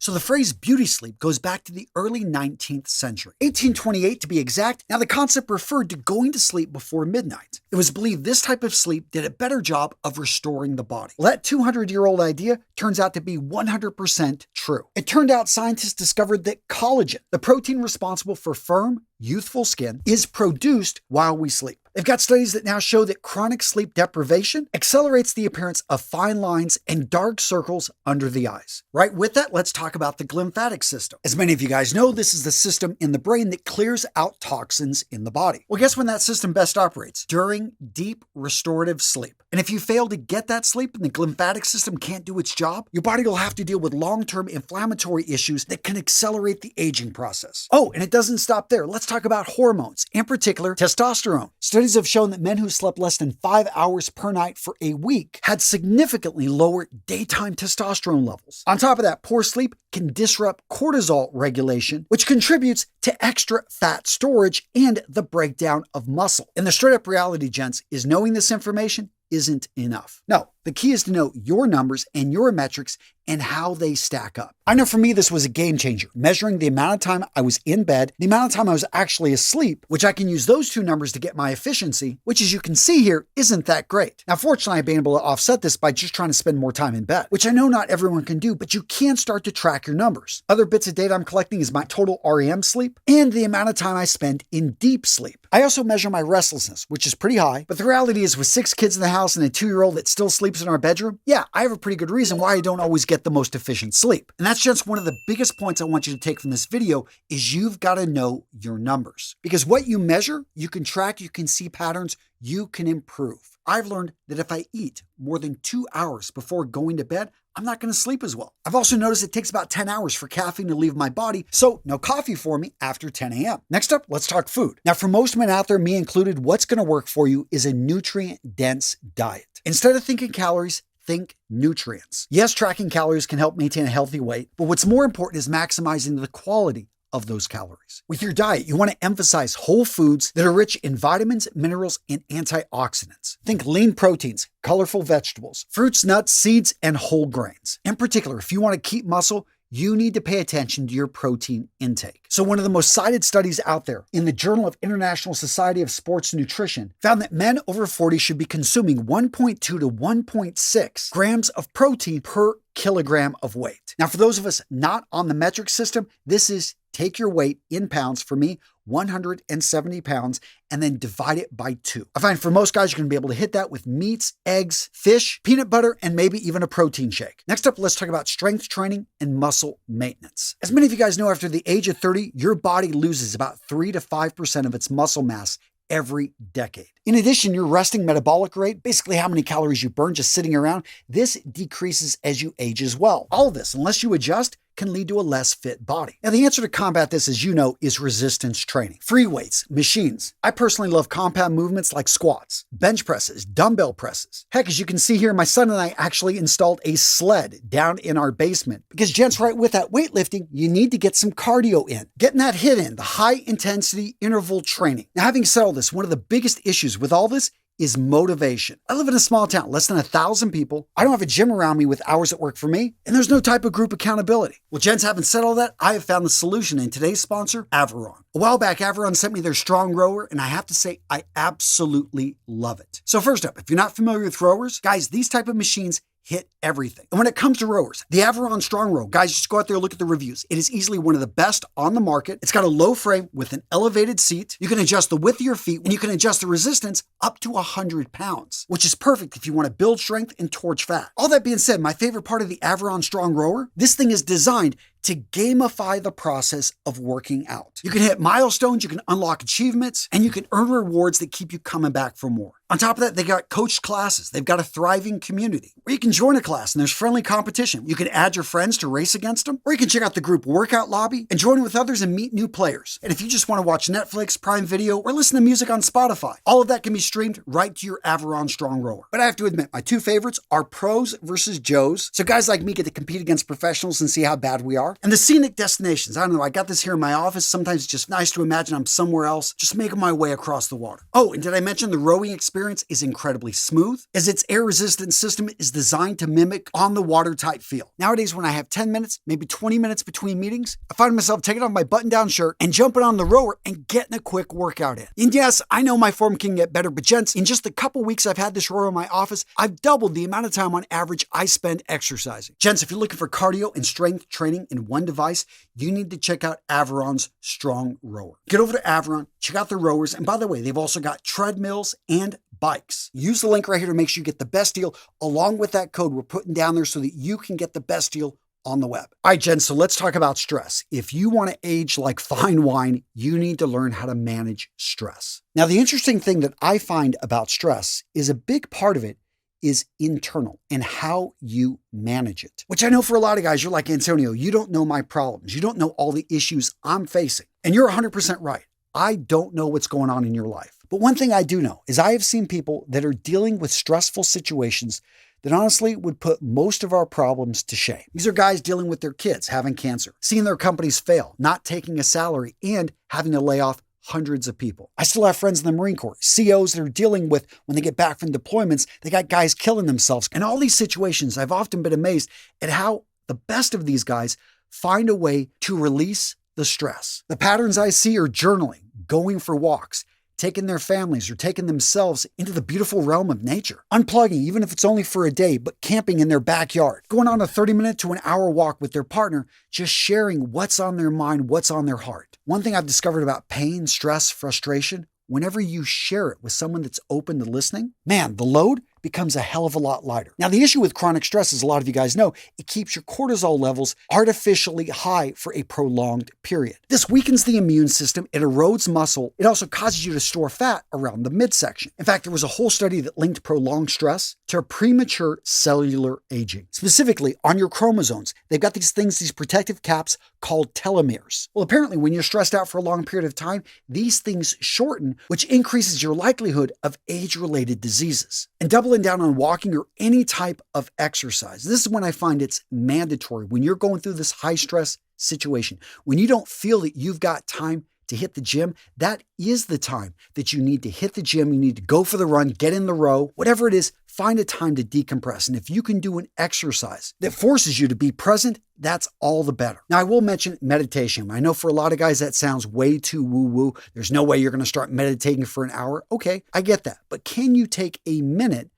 So the phrase beauty sleep goes back to the early 19th century, 1828 to be exact. Now the concept referred to going to sleep before midnight. It was believed this type of sleep did a better job of restoring the body. Well, that 200-year-old idea turns out to be 100% true. It turned out scientists discovered that collagen, the protein responsible for firm, youthful skin, is produced while we sleep. They've got studies that now show that chronic sleep deprivation accelerates the appearance of fine lines and dark circles under the eyes. Right with that, let's talk about the glymphatic system. As many of you guys know, this is the system in the brain that clears out toxins in the body. Well, guess when that system best operates? During deep restorative sleep. And if you fail to get that sleep and the glymphatic system can't do its job, your body will have to deal with long-term inflammatory issues that can accelerate the aging process. Oh, and it doesn't stop there. Let's talk about hormones, in particular testosterone. Studies have shown that men who slept less than 5 hours per night for a week had significantly lower daytime testosterone levels. On top of that, poor sleep can disrupt cortisol regulation, which contributes to extra fat storage and the breakdown of muscle. And the straight up reality, gents, is knowing this information isn't enough. No, the key is to know your numbers and your metrics and how they stack up. I know for me, this was a game changer, measuring the amount of time I was in bed, the amount of time I was actually asleep, which I can use those two numbers to get my efficiency, which as you can see here, isn't that great. Now, fortunately, I've been able to offset this by just trying to spend more time in bed, which I know not everyone can do, but you can start to track your numbers. Other bits of data I'm collecting is my total REM sleep and the amount of time I spend in deep sleep. I also measure my restlessness, which is pretty high, but the reality is with 6 kids in the house and a 2-year-old that still sleeps in our bedroom, yeah, I have a pretty good reason why I don't always get the most efficient sleep. And that's just one of the biggest points I want you to take from this video is you've got to know your numbers. Because what you measure, you can track, you can see patterns, you can improve. I've learned that if I eat more than 2 hours before going to bed, I'm not going to sleep as well. I've also noticed it takes about 10 hours for caffeine to leave my body, so no coffee for me after 10 a.m. Next up, let's talk food. Now, for most men out there, me included, what's going to work for you is a nutrient-dense diet. Instead of thinking calories, think nutrients. Yes, tracking calories can help maintain a healthy weight, but what's more important is maximizing the quality of those calories. With your diet, you want to emphasize whole foods that are rich in vitamins, minerals, and antioxidants. Think lean proteins, colorful vegetables, fruits, nuts, seeds, and whole grains. In particular, if you want to keep muscle, you need to pay attention to your protein intake. So one of the most cited studies out there in the Journal of International Society of Sports Nutrition found that men over 40 should be consuming 1.2 to 1.6 grams of protein per kilogram of weight. Now, for those of us not on the metric system, this is take your weight in pounds, for me, 170 pounds, and then divide it by 2. I find for most guys, you're going to be able to hit that with meats, eggs, fish, peanut butter, and maybe even a protein shake. Next up, let's talk about strength training and muscle maintenance. As many of you guys know, after the age of 30, your body loses about 3 to 5% of its muscle mass every decade. In addition, your resting metabolic rate, basically how many calories you burn just sitting around, this decreases as you age as well. All of this, unless you adjust, can lead to a less fit body. Now, the answer to combat this, as you know, is resistance training. Free weights, machines. I personally love compound movements like squats, bench presses, dumbbell presses. Heck, as you can see here, my son and I actually installed a sled down in our basement because, gents, right with that weightlifting, you need to get some cardio in. Getting that hit in, the high intensity interval training. Now, having said all this, one of the biggest issues with all this is motivation. I live in a small town, less than 1,000 people. I don't have a gym around me with hours that work for me, and there's no type of group accountability. Well, gents, having said all that, I have found the solution in today's sponsor, Averon. A while back, Averon sent me their strong rower, and I have to say, I absolutely love it. So first up, if you're not familiar with rowers, guys, these type of machines hit everything. And when it comes to rowers, the Averon Strong Row, guys, just go out there and look at the reviews. It is easily one of the best on the market. It's got a low frame with an elevated seat. You can adjust the width of your feet, and you can adjust the resistance up to 100 pounds, which is perfect if you want to build strength and torch fat. All that being said, my favorite part of the Averon Strong Rower, this thing is designed to gamify the process of working out. You can hit milestones, you can unlock achievements, and you can earn rewards that keep you coming back for more. On top of that, they got coached classes. They've got a thriving community where you can join a class and there's friendly competition. You can add your friends to race against them, or you can check out the group workout lobby and join with others and meet new players. And if you just want to watch Netflix, Prime Video, or listen to music on Spotify, all of that can be streamed right to your Averon Strong Rower. But I have to admit, my two favorites are pros versus Joes. So guys like me get to compete against professionals and see how bad we are. are. And the scenic destinations. I don't know, I got this here in my office. Sometimes it's just nice to imagine I'm somewhere else, just making my way across the water. Oh, and did I mention the rowing experience is incredibly smooth, as its air-resistant system is designed to mimic on-the-water type feel. Nowadays, when I have 10 minutes, maybe 20 minutes between meetings, I find myself taking off my button-down shirt and jumping on the rower and getting a quick workout in. And yes, I know my form can get better, but gents, in just the couple weeks I've had this rower in my office, I've doubled the amount of time on average I spend exercising. Gents, if you're looking for cardio and strength training in one device, you need to check out Averon's Strong Rower. Get over to Averon, check out their rowers, and by the way, they've also got treadmills and bikes. Use the link right here to make sure you get the best deal along with that code we're putting down there so that you can get the best deal on the web. All right, Jen, so let's talk about stress. If you want to age like fine wine, you need to learn how to manage stress. Now, the interesting thing that I find about stress is a big part of it is internal and how you manage it. Which I know for a lot of guys, you're like, Antonio, you don't know my problems. You don't know all the issues I'm facing. And you're 100% right. I don't know what's going on in your life. But one thing I do know is I have seen people that are dealing with stressful situations that honestly would put most of our problems to shame. These are guys dealing with their kids having cancer, seeing their companies fail, not taking a salary, and having to lay off hundreds of people. I still have friends in the Marine Corps, COs that are dealing with when they get back from deployments, they got guys killing themselves. In all these situations, I've often been amazed at how the best of these guys find a way to release the stress. The patterns I see are journaling, going for walks, taking their families or taking themselves into the beautiful realm of nature, unplugging, even if it's only for a day, but camping in their backyard, going on a 30-minute to an hour walk with their partner, just sharing what's on their mind, what's on their heart. One thing I've discovered about pain, stress, frustration, whenever you share it with someone that's open to listening, man, the load becomes a hell of a lot lighter. Now, the issue with chronic stress, as a lot of you guys know, it keeps your cortisol levels artificially high for a prolonged period. This weakens the immune system, it erodes muscle, it also causes you to store fat around the midsection. In fact, there was a whole study that linked prolonged stress to premature cellular aging. Specifically, on your chromosomes, they've got these things, these protective caps called telomeres. Well, apparently, when you're stressed out for a long period of time, these things shorten, which increases your likelihood of age-related diseases. And doubling down on walking or any type of exercise. This is when I find it's mandatory. When you're going through this high stress situation, when you don't feel that you've got time to hit the gym, that is the time that you need to hit the gym. You need to go for the run, get in the row, whatever it is, find a time to decompress. And if you can do an exercise that forces you to be present, that's all the better. Now, I will mention meditation. I know for a lot of guys that sounds way too woo-woo. There's no way you're going to start meditating for an hour. Okay, I get that. But can you take a minute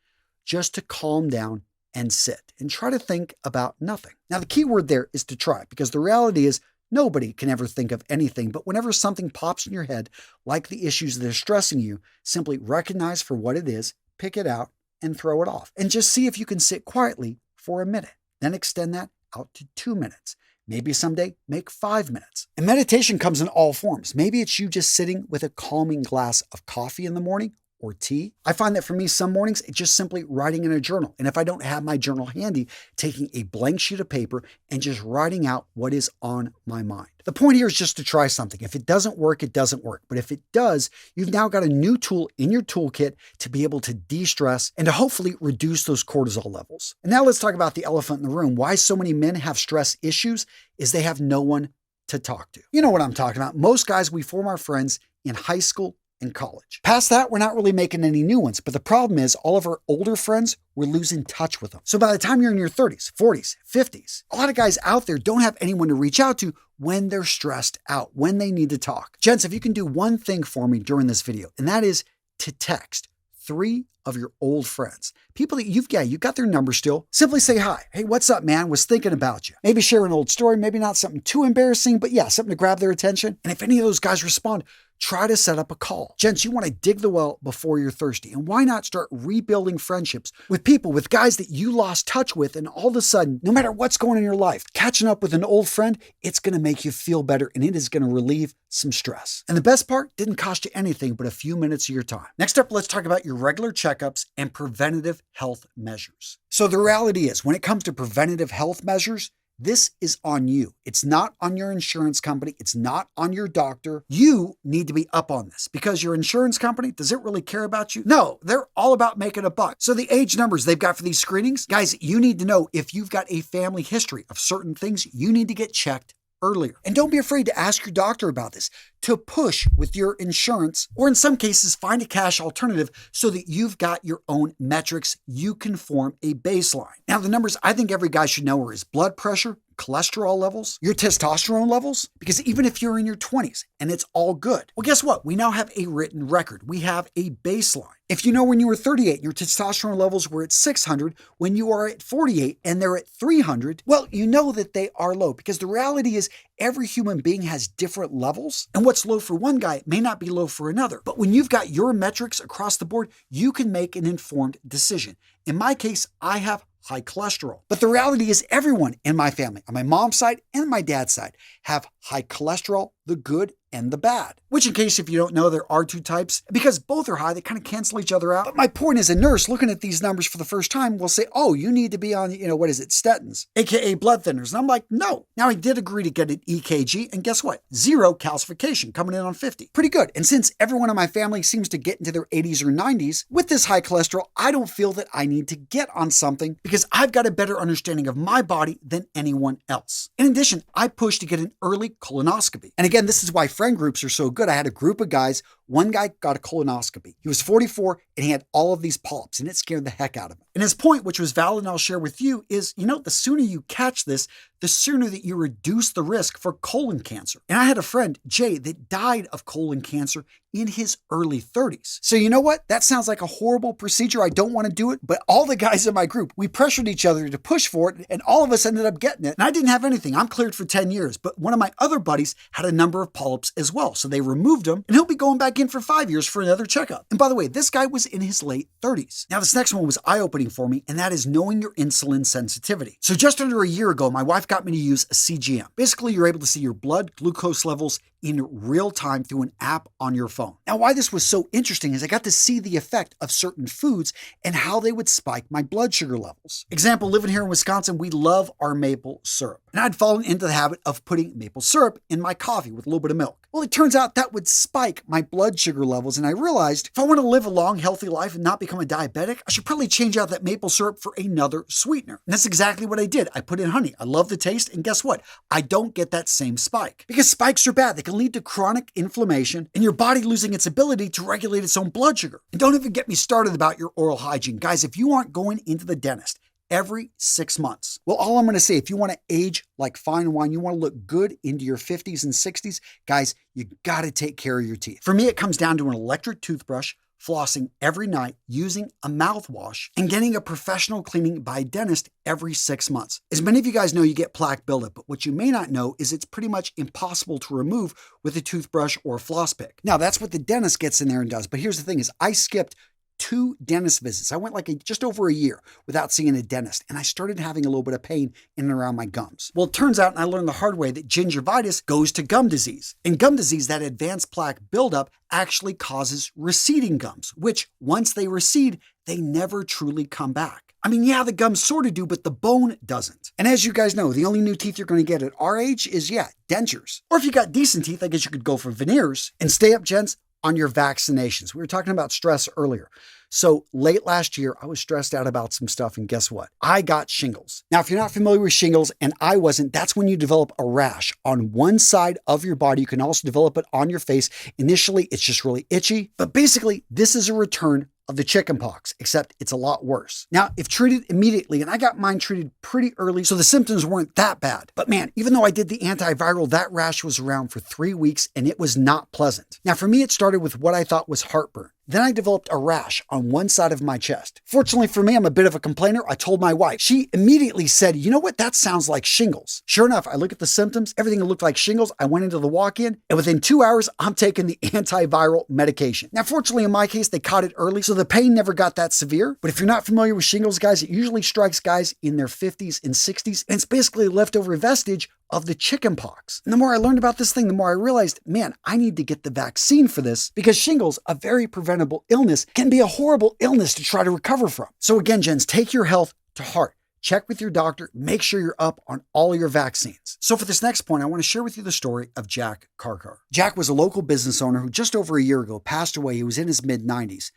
just to calm down and sit and try to think about nothing? Now, the key word there is to try, because the reality is nobody can ever think of anything, but whenever something pops in your head, like the issues that are stressing you, simply recognize for what it is, pick it out, and throw it off. And just see if you can sit quietly for a minute. Then extend that out to 2 minutes. Maybe someday make 5 minutes. And meditation comes in all forms. Maybe it's you just sitting with a calming glass of coffee in the morning or tea. I find that for me, some mornings, it's just simply writing in a journal. And if I don't have my journal handy, taking a blank sheet of paper and just writing out what is on my mind. The point here is just to try something. If it doesn't work, it doesn't work. But if it does, you've now got a new tool in your toolkit to be able to de-stress and to hopefully reduce those cortisol levels. And now let's talk about the elephant in the room. Why so many men have stress issues is they have no one to talk to. You know what I'm talking about. Most guys, we form our friends in high school in college. Past that, we're not really making any new ones. But the problem is all of our older friends, we're losing touch with them. So by the time you're in your 30s, 40s, 50s, a lot of guys out there don't have anyone to reach out to when they're stressed out, when they need to talk. Gents, if you can do one thing for me during this video, and that is to text 3 of your old friends, people that you got their number still. Simply say hi. Hey, what's up, man? Was thinking about you. Maybe share an old story, maybe not something too embarrassing, but yeah, something to grab their attention. And if any of those guys respond, try to set up a call. Gents, you want to dig the well before you're thirsty. And why not start rebuilding friendships with people, with guys that you lost touch with, and all of a sudden, no matter what's going on in your life, catching up with an old friend, it's going to make you feel better and it is going to relieve some stress. And the best part, didn't cost you anything but a few minutes of your time. Next up, let's talk about your regular checkups and preventative health measures. So the reality is, when it comes to preventative health measures, this is on you. It's not on your insurance company. It's not on your doctor. You need to be up on this because your insurance company, does it really care about you? No, they're all about making a buck. So the age numbers they've got for these screenings, guys, you need to know if you've got a family history of certain things, you need to get checked earlier. And don't be afraid to ask your doctor about this, to push with your insurance, or in some cases, find a cash alternative so that you've got your own metrics. You can form a baseline. Now, the numbers I think every guy should know are his blood pressure, cholesterol levels, your testosterone levels, because even if you're in your 20s and it's all good, well, guess what? We now have a written record. We have a baseline. If you know when you were 38 and your testosterone levels were at 600, when you are at 48 and they're at 300, well, you know that they are low because the reality is every human being has different levels. And what's low for one guy may not be low for another. But when you've got your metrics across the board, you can make an informed decision. In my case, I have high cholesterol. But the reality is everyone in my family, on my mom's side and my dad's side, have high cholesterol, the good and the bad. Which, in case if you don't know, there are two types. Because both are high, they kind of cancel each other out. But my point is, a nurse looking at these numbers for the first time will say, oh, you need to be on, statins, aka blood thinners. And I'm like, no. Now, I did agree to get an EKG, and guess what? 0 calcification coming in on 50. Pretty good. And since everyone in my family seems to get into their 80s or 90s, with this high cholesterol, I don't feel that I need to get on something because I've got a better understanding of my body than anyone else. In addition, I pushed to get an early colonoscopy. And again, this is why friend groups are so good. I had a group of guys. One guy got a colonoscopy. He was 44 and he had all of these polyps and it scared the heck out of him. And his point, which was valid and I'll share with you, is, the sooner you catch this, the sooner that you reduce the risk for colon cancer. And I had a friend, Jay, that died of colon cancer in his early 30s. So you know what? That sounds like a horrible procedure. I don't want to do it, but all the guys in my group, we pressured each other to push for it and all of us ended up getting it. And I didn't have anything. I'm cleared for 10 years, but one of my other buddies had a number of polyps as well. So they removed him and he'll be going back in for 5 years for another checkup. And by the way, this guy was in his late 30s. Now this next one was eye-opening for me, and that is knowing your insulin sensitivity. So just under a year ago, my wife got me to use a CGM. Basically, you're able to see your blood glucose levels in real time through an app on your phone. Now, why this was so interesting is I got to see the effect of certain foods and how they would spike my blood sugar levels. Example, living here in Wisconsin, we love our maple syrup. And I'd fallen into the habit of putting maple syrup in my coffee with a little bit of milk. Well, it turns out that would spike my blood sugar levels, and I realized if I want to live a long, healthy life and not become a diabetic, I should probably change out that maple syrup for another sweetener. And that's exactly what I did. I put in honey. I love the taste, and guess what? I don't get that same spike. Because spikes are bad. They can lead to chronic inflammation and your body losing its ability to regulate its own blood sugar. And don't even get me started about your oral hygiene. Guys, if you aren't going into the dentist every 6 months. Well, all I'm going to say, if you want to age like fine wine, you want to look good into your 50s and 60s, guys, you got to take care of your teeth. For me, it comes down to an electric toothbrush, flossing every night, using a mouthwash, and getting a professional cleaning by a dentist every 6 months. As many of you guys know, you get plaque buildup, but what you may not know is it's pretty much impossible to remove with a toothbrush or a floss pick. Now, that's what the dentist gets in there and does, but here's the thing is I skipped 2 dentist visits. I went just over a year without seeing a dentist, and I started having a little bit of pain in and around my gums. Well, it turns out, and I learned the hard way, that gingivitis goes to gum disease. In gum disease, that advanced plaque buildup actually causes receding gums, which once they recede, they never truly come back. I mean, yeah, the gums sort of do, but the bone doesn't. And as you guys know, the only new teeth you're going to get at our age is, dentures. Or if you got decent teeth, I guess you could go for veneers. And stay up, gents, on your vaccinations. We were talking about stress earlier. So late last year, I was stressed out about some stuff, and guess what? I got shingles. Now, if you're not familiar with shingles, and I wasn't, that's when you develop a rash on one side of your body. You can also develop it on your face. Initially, it's just really itchy, but basically, this is a return of the chickenpox, except it's a lot worse. Now, if treated immediately, and I got mine treated pretty early, so the symptoms weren't that bad. But man, even though I did the antiviral, that rash was around for 3 weeks, and it was not pleasant. Now, for me, it started with what I thought was heartburn. Then I developed a rash on one side of my chest. Fortunately for me, I'm a bit of a complainer. I told my wife. She immediately said, you know what? That sounds like shingles. Sure enough, I look at the symptoms. Everything looked like shingles. I went into the walk-in, and within 2 hours, I'm taking the antiviral medication. Now, fortunately, in my case, they caught it early, so the pain never got that severe. But if you're not familiar with shingles, guys, it usually strikes guys in their 50s and 60s, and it's basically a leftover vestige of the chickenpox. And the more I learned about this thing, the more I realized, man, I need to get the vaccine for this because shingles, a very preventable illness, can be a horrible illness to try to recover from. So again, gents, take your health to heart. check with your doctor, make sure you're up on all your vaccines. So for this next point, I want to share with you the story of Jack Karkar. Jack was a local business owner who just over a year ago passed away. He was in his mid-90s.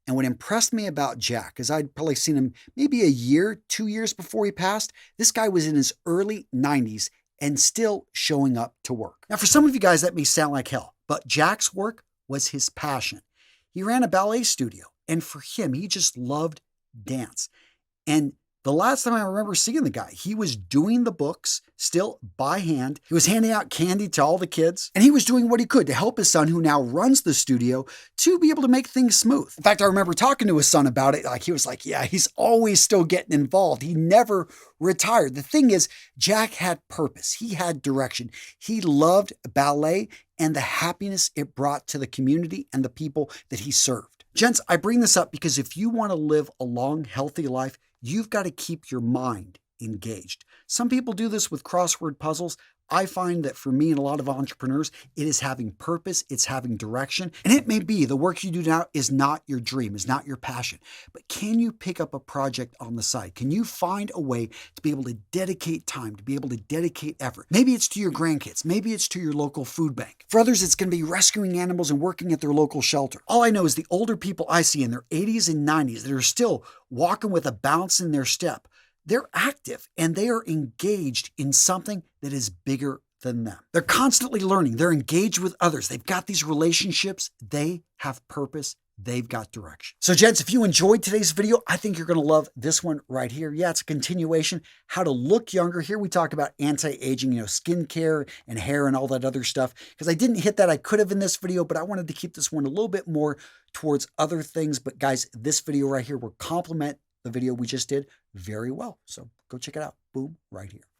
And what impressed me about Jack is I'd probably seen him maybe a year, 2 years before he passed. This guy was in his early 90s and still showing up to work. Now, for some of you guys, that may sound like hell, but Jack's work was his passion. He ran a ballet studio, and for him, he just loved dance. And the last time I remember seeing the guy, he was doing the books still by hand. He was handing out candy to all the kids, and he was doing what he could to help his son, who now runs the studio, to be able to make things smooth. In fact, I remember talking to his son about it. He was like, yeah, he's always still getting involved. He never retired. The thing is, Jack had purpose. He had direction. He loved ballet and the happiness it brought to the community and the people that he served. Gents, I bring this up because if you want to live a long, healthy life, you've got to keep your mind engaged. Some people do this with crossword puzzles. I find that for me and a lot of entrepreneurs, it is having purpose, it's having direction. And it may be the work you do now is not your dream, is not your passion. But can you pick up a project on the side? Can you find a way to be able to dedicate time, to be able to dedicate effort? Maybe it's to your grandkids. Maybe it's to your local food bank. For others, it's going to be rescuing animals and working at their local shelter. All I know is the older people I see in their 80s and 90s that are still walking with a bounce in their step, they're active and they are engaged in something that is bigger than them. They're constantly learning. They're engaged with others. They've got these relationships. They have purpose. They've got direction. So gents, if you enjoyed today's video, I think you're going to love this one right here. Yeah, it's a continuation, how to look younger. Here we talk about anti-aging, skincare and hair and all that other stuff. Because I didn't hit that. I could have in this video, but I wanted to keep this one a little bit more towards other things. But guys, this video right here will complement the video we just did very well. So go check it out. Boom, right here.